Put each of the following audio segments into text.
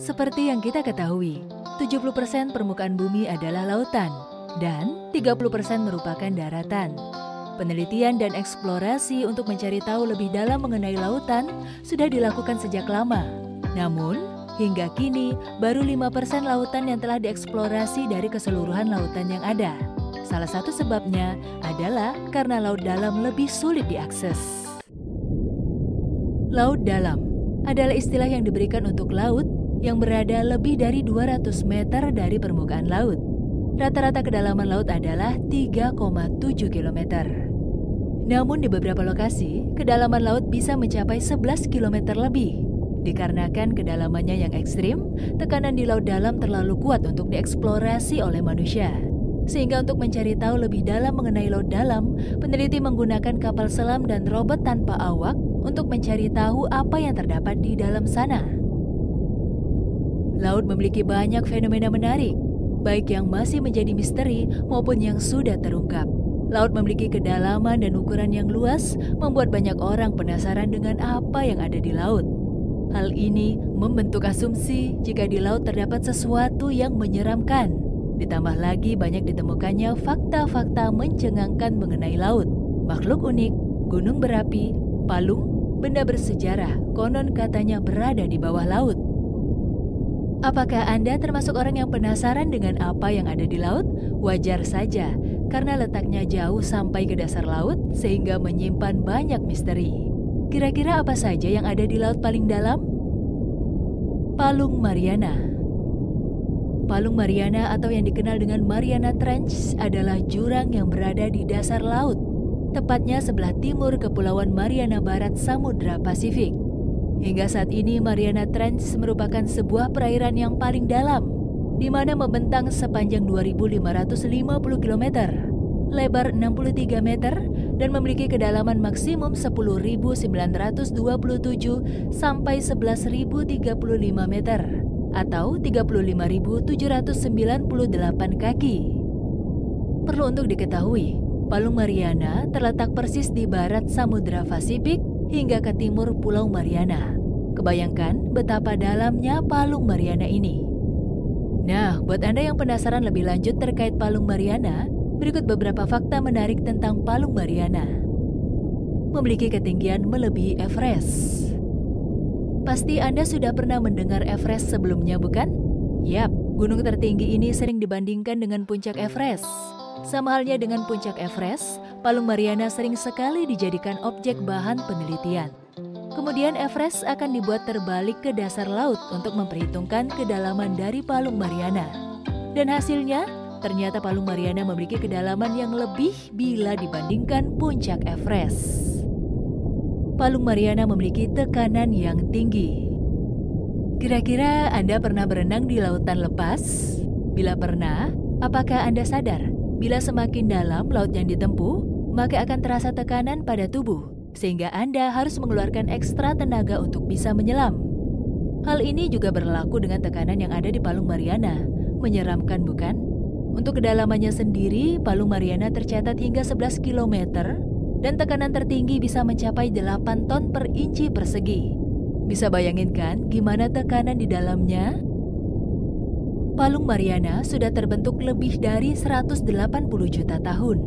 Seperti yang kita ketahui, 70% permukaan bumi adalah lautan dan 30% merupakan daratan. Penelitian dan eksplorasi untuk mencari tahu lebih dalam mengenai lautan sudah dilakukan sejak lama. Namun, hingga kini baru 5% lautan yang telah dieksplorasi dari keseluruhan lautan yang ada. Salah satu sebabnya adalah karena laut dalam lebih sulit diakses. Laut dalam adalah istilah yang diberikan untuk laut yang berada lebih dari 200 meter dari permukaan laut. Rata-rata kedalaman laut adalah 3,7 km. Namun di beberapa lokasi, kedalaman laut bisa mencapai 11 km lebih. Dikarenakan kedalamannya yang ekstrim, tekanan di laut dalam terlalu kuat untuk dieksplorasi oleh manusia. Sehingga untuk mencari tahu lebih dalam mengenai laut dalam, peneliti menggunakan kapal selam dan robot tanpa awak untuk mencari tahu apa yang terdapat di dalam sana. Laut memiliki banyak fenomena menarik, baik yang masih menjadi misteri maupun yang sudah terungkap. Laut memiliki kedalaman dan ukuran yang luas, membuat banyak orang penasaran dengan apa yang ada di laut. Hal ini membentuk asumsi jika di laut terdapat sesuatu yang menyeramkan. Ditambah lagi banyak ditemukannya fakta-fakta mencengangkan mengenai laut. Makhluk unik, gunung berapi, palung, benda bersejarah konon katanya berada di bawah laut. Apakah Anda termasuk orang yang penasaran dengan apa yang ada di laut? Wajar saja, karena letaknya jauh sampai ke dasar laut sehingga menyimpan banyak misteri. Kira-kira apa saja yang ada di laut paling dalam? Palung Mariana. Palung Mariana atau yang dikenal dengan Mariana Trench adalah jurang yang berada di dasar laut, tepatnya sebelah timur Kepulauan Mariana Barat Samudra Pasifik. Hingga saat ini Mariana Trench merupakan sebuah perairan yang paling dalam, di mana membentang sepanjang 2.550 km, lebar 63 meter, dan memiliki kedalaman maksimum 10.927 sampai 11.035 meter. Atau 35.798 kaki. Perlu untuk diketahui, Palung Mariana terletak persis di barat Samudra Pasifik hingga ke timur Pulau Mariana. Kebayangkan betapa dalamnya Palung Mariana ini. Nah, buat Anda yang penasaran lebih lanjut terkait Palung Mariana, berikut beberapa fakta menarik tentang Palung Mariana. Memiliki ketinggian melebihi Everest. Pasti Anda sudah pernah mendengar Everest sebelumnya, bukan? Yap, gunung tertinggi ini sering dibandingkan dengan puncak Everest. Sama halnya dengan puncak Everest, Palung Mariana sering sekali dijadikan objek bahan penelitian. Kemudian Everest akan dibuat terbalik ke dasar laut untuk memperhitungkan kedalaman dari Palung Mariana. Dan hasilnya, ternyata Palung Mariana memiliki kedalaman yang lebih bila dibandingkan puncak Everest. Palung Mariana memiliki tekanan yang tinggi. Kira-kira Anda pernah berenang di lautan lepas? Bila pernah, apakah Anda sadar bila semakin dalam laut yang ditempuh, maka akan terasa tekanan pada tubuh, sehingga Anda harus mengeluarkan ekstra tenaga untuk bisa menyelam. Hal ini juga berlaku dengan tekanan yang ada di Palung Mariana. Menyeramkan, bukan? Untuk kedalamannya sendiri, Palung Mariana tercatat hingga 11 km, dan tekanan tertinggi bisa mencapai 8 ton per inci persegi. Bisa bayangin kan gimana tekanan di dalamnya? Palung Mariana sudah terbentuk lebih dari 180 juta tahun.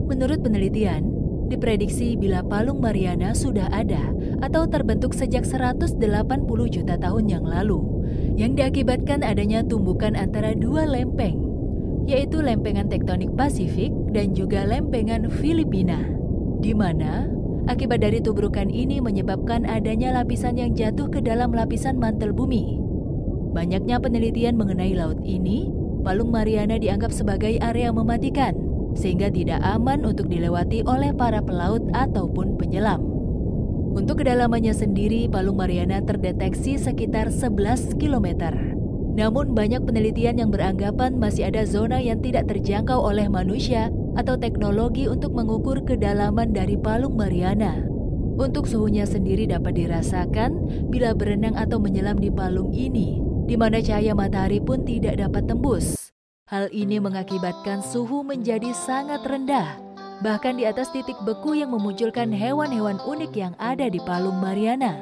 Menurut penelitian, diprediksi bila Palung Mariana sudah ada atau terbentuk sejak 180 juta tahun yang lalu, yang diakibatkan adanya tumbukan antara dua lempeng, yaitu lempengan tektonik Pasifik dan juga lempengan Filipina. Di mana akibat dari tubrukan ini menyebabkan adanya lapisan yang jatuh ke dalam lapisan mantel bumi. Banyaknya penelitian mengenai laut ini, Palung Mariana dianggap sebagai area mematikan, sehingga tidak aman untuk dilewati oleh para pelaut ataupun penyelam. Untuk kedalamannya sendiri, Palung Mariana terdeteksi sekitar 11 km. Namun banyak penelitian yang beranggapan masih ada zona yang tidak terjangkau oleh manusia atau teknologi untuk mengukur kedalaman dari Palung Mariana. Untuk suhunya sendiri dapat dirasakan bila berenang atau menyelam di palung ini, di mana cahaya matahari pun tidak dapat tembus. Hal ini mengakibatkan suhu menjadi sangat rendah, bahkan di atas titik beku yang memunculkan hewan-hewan unik yang ada di Palung Mariana.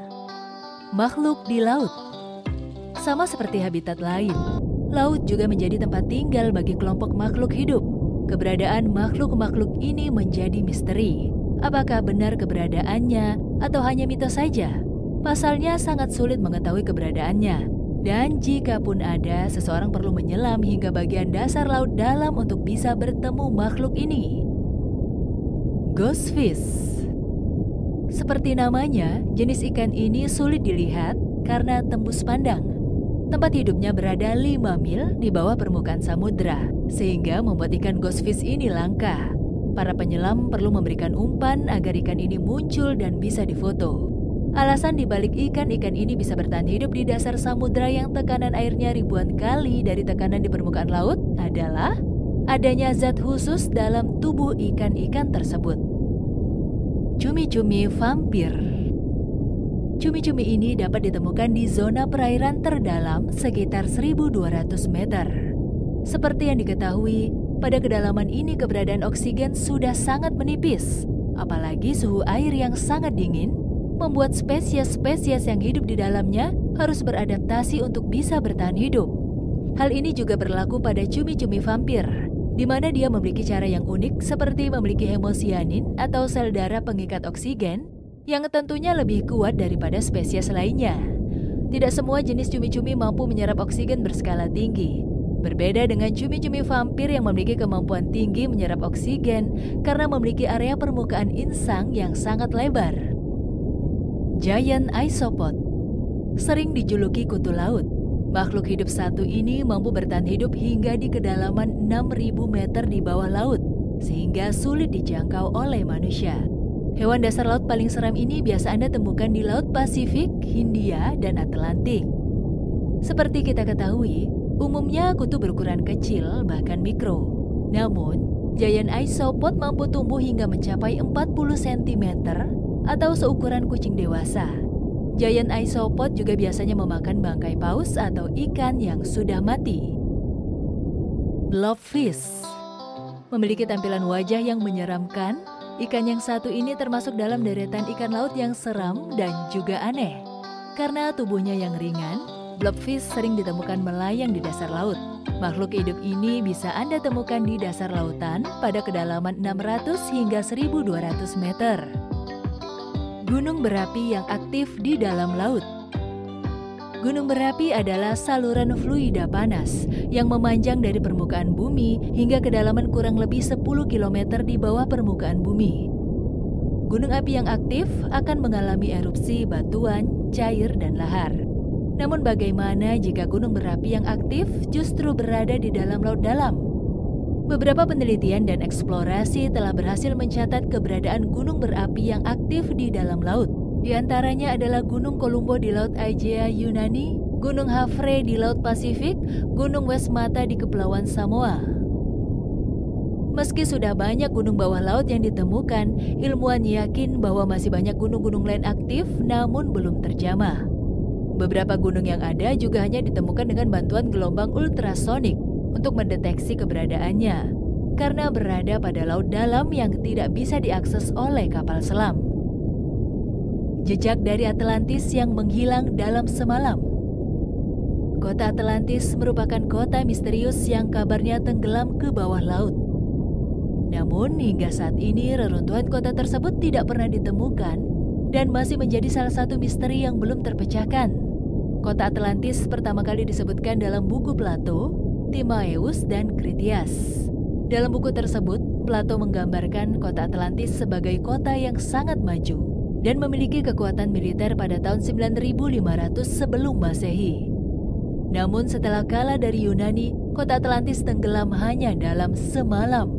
Makhluk di laut. Sama seperti habitat lain, laut juga menjadi tempat tinggal bagi kelompok makhluk hidup. Keberadaan makhluk-makhluk ini menjadi misteri. Apakah benar keberadaannya atau hanya mitos saja? Pasalnya sangat sulit mengetahui keberadaannya. Dan jika pun ada, seseorang perlu menyelam hingga bagian dasar laut dalam untuk bisa bertemu makhluk ini. Ghost fish. Seperti namanya, jenis ikan ini sulit dilihat karena tembus pandang. Tempat hidupnya berada 5 mil di bawah permukaan samudra, sehingga membuat ikan ghost fish ini langka. Para penyelam perlu memberikan umpan agar ikan ini muncul dan bisa difoto. Alasan dibalik ikan-ikan ini bisa bertahan hidup di dasar samudra yang tekanan airnya ribuan kali dari tekanan di permukaan laut adalah adanya zat khusus dalam tubuh ikan-ikan tersebut. Cumi-cumi vampir. Cumi-cumi ini dapat ditemukan di zona perairan terdalam sekitar 1.200 meter. Seperti yang diketahui, pada kedalaman ini keberadaan oksigen sudah sangat menipis, apalagi suhu air yang sangat dingin membuat spesies-spesies yang hidup di dalamnya harus beradaptasi untuk bisa bertahan hidup. Hal ini juga berlaku pada cumi-cumi vampir, di mana dia memiliki cara yang unik seperti memiliki hemosianin atau sel darah pengikat oksigen yang tentunya lebih kuat daripada spesies lainnya. Tidak semua jenis cumi-cumi mampu menyerap oksigen berskala tinggi. Berbeda dengan cumi-cumi vampir yang memiliki kemampuan tinggi menyerap oksigen karena memiliki area permukaan insang yang sangat lebar. Giant isopod. Sering dijuluki kutu laut. Makhluk hidup satu ini mampu bertahan hidup hingga di kedalaman 6.000 meter di bawah laut, sehingga sulit dijangkau oleh manusia. Hewan dasar laut paling seram ini biasa Anda temukan di Laut Pasifik, Hindia, dan Atlantik. Seperti kita ketahui, umumnya kutu berukuran kecil, bahkan mikro. Namun, giant isopod mampu tumbuh hingga mencapai 40 cm atau seukuran kucing dewasa. Giant isopod juga biasanya memakan bangkai paus atau ikan yang sudah mati. Blobfish. Memiliki tampilan wajah yang menyeramkan, ikan yang satu ini termasuk dalam deretan ikan laut yang seram dan juga aneh. Karena tubuhnya yang ringan, blobfish sering ditemukan melayang di dasar laut. Makhluk hidup ini bisa Anda temukan di dasar lautan pada kedalaman 600 hingga 1.200 meter. Gunung berapi yang aktif di dalam laut. Gunung berapi adalah saluran fluida panas yang memanjang dari permukaan bumi hingga kedalaman kurang lebih 10 km di bawah permukaan bumi. Gunung api yang aktif akan mengalami erupsi batuan, cair, dan lahar. Namun bagaimana jika gunung berapi yang aktif justru berada di dalam laut dalam? Beberapa penelitian dan eksplorasi telah berhasil mencatat keberadaan gunung berapi yang aktif di dalam laut. Di antaranya adalah Gunung Kolumbo di Laut Aegea Yunani, Gunung Havre di Laut Pasifik, Gunung Westmata di Kepulauan Samoa. Meski sudah banyak gunung bawah laut yang ditemukan, ilmuwan yakin bahwa masih banyak gunung-gunung lain aktif namun belum terjamah. Beberapa gunung yang ada juga hanya ditemukan dengan bantuan gelombang ultrasonik untuk mendeteksi keberadaannya, karena berada pada laut dalam yang tidak bisa diakses oleh kapal selam. Jejak dari Atlantis yang menghilang dalam semalam. Kota Atlantis merupakan kota misterius yang kabarnya tenggelam ke bawah laut. Namun hingga saat ini reruntuhan kota tersebut tidak pernah ditemukan dan masih menjadi salah satu misteri yang belum terpecahkan. Kota Atlantis pertama kali disebutkan dalam buku Plato, Timaeus, dan Critias. Dalam buku tersebut, Plato menggambarkan kota Atlantis sebagai kota yang sangat maju dan memiliki kekuatan militer pada tahun 9500 sebelum Masehi. Namun setelah kalah dari Yunani, kota Atlantis tenggelam hanya dalam semalam.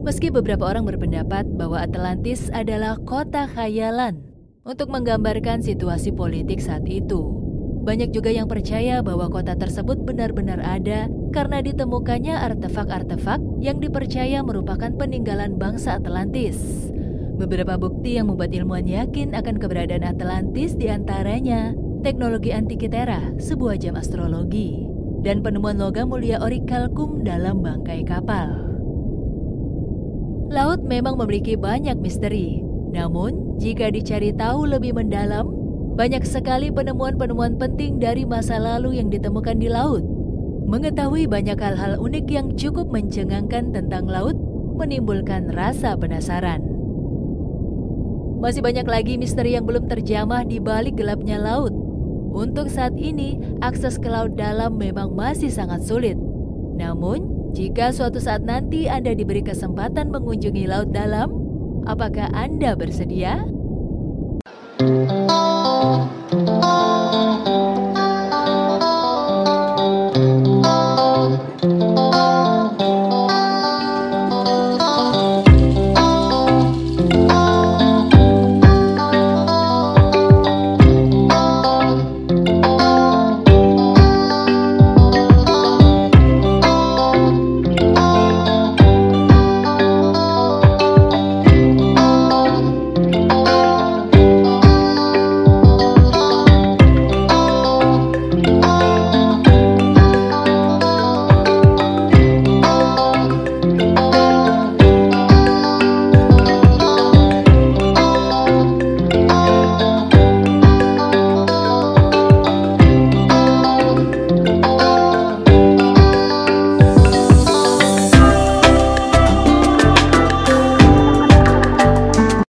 Meski beberapa orang berpendapat bahwa Atlantis adalah kota khayalan untuk menggambarkan situasi politik saat itu, banyak juga yang percaya bahwa kota tersebut benar-benar ada karena ditemukannya artefak-artefak yang dipercaya merupakan peninggalan bangsa Atlantis. Beberapa bukti yang membuat ilmuwan yakin akan keberadaan Atlantis diantaranya teknologi Antikythera, sebuah jam astrologi, dan penemuan logam mulia orichalcum dalam bangkai kapal. Laut memang memiliki banyak misteri, namun jika dicari tahu lebih mendalam, Banyak sekali penemuan-penemuan penting dari masa lalu yang ditemukan di laut. Mengetahui banyak hal-hal unik yang cukup mencengangkan tentang laut menimbulkan rasa penasaran. Masih banyak lagi misteri yang belum terjamah di balik gelapnya laut. Untuk saat ini, akses ke laut dalam memang masih sangat sulit. Namun, jika suatu saat nanti Anda diberi kesempatan mengunjungi laut dalam, apakah Anda bersedia?